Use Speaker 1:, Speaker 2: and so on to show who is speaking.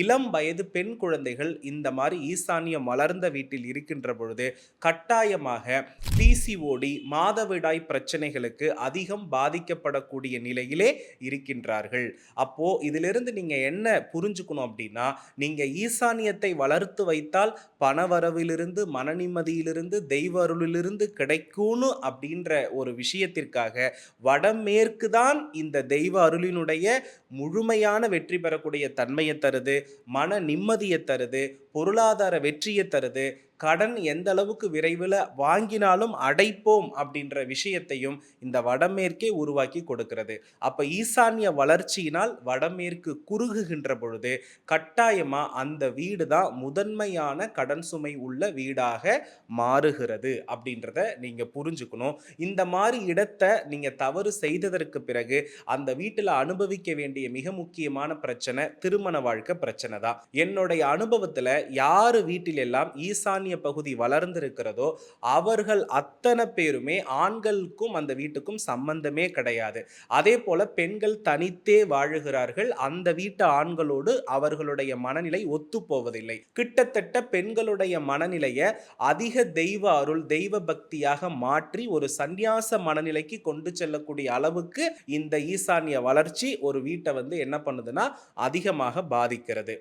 Speaker 1: இளம் வயது பெண் குழந்தைகள் இந்த மாதிரி ஈசானியம் வளர்ந்த வீட்டில் இருக்கின்ற பொழுது கட்டாயமாக பிசிஓடி மாதவிடாய் பிரச்சனைகளுக்கு அதிகம் பாதிக்கப்படக்கூடிய நிலையிலே இருக்கின்றார்கள். அப்போ இதிலிருந்து நீங்க என்ன புரிஞ்சுக்கணும் அப்படின்னா, நீங்க ஈசானியத்தை வளர்த்து வைத்தால் பணவரவிலிருந்து, மன நிம்மதியிலிருந்து, தெய்வ அருளிலிருந்து கிடைக்கும்னு அப்படின்ற ஒரு விஷயத்திற்காக வடமேற்கு தான் இந்த தெய்வ அருளினுடைய முழுமையான வெற்றி பெறக்கூடிய தன்மையை தருது, மன நிம்மதியை தருது, பொருளாதார வெற்றியை தருது, கடன் எந்த அளவுக்கு விரைவில் வாங்கினாலும் அடைப்போம் அப்படின்ற விஷயத்தையும் இந்த வடமேற்கே உருவாக்கி கொடுக்கிறது. அப்ப ஈசான்ய வளர்ச்சியினால் வடமேற்கு குறுகுகின்ற பொழுது கட்டாயமா அந்த வீடு தான் முதன்மையான கடன் சுமை உள்ள வீடாக மாறுகிறது அப்படின்றத நீங்க புரிஞ்சுக்கணும். இந்த மாதிரி இடத்தை நீங்க தவறு செய்ததற்கு பிறகு அந்த வீட்டில் அனுபவிக்க வேண்டிய மிக முக்கியமான பிரச்சனை திருமண வாழ்க்கை பிரச்சனை தான். என்னுடைய அனுபவத்துல யாரு வீட்டில் எல்லாம் ஈசான்ய பகுதி வளர்ந்திருக்கிறதோ அவர்கள் அத்தனை பேருமே ஆண்களுக்கும் அந்த வீட்டுக்கும் சம்பந்தமே கிடையாது. அதே போல பெண்கள் தனித்தே வாழுகிறார்கள். அந்த வீட்டு ஆண்களோடு அவர்களுடைய மனநிலை ஒத்து போவதில்லை. கிட்டத்தட்ட பெண்களுடைய மனநிலையை அதிக தெய்வ அருள் தெய்வ பக்தியாக மாற்றி ஒரு சந்நியாச மனநிலைக்கு கொண்டு செல்லக்கூடிய அளவுக்கு இந்த ஈசான்ய வளர்ச்சி ஒரு வீட்டை என்ன பண்ணுதுன்னா அதிகமாக பாதிக்கிறது.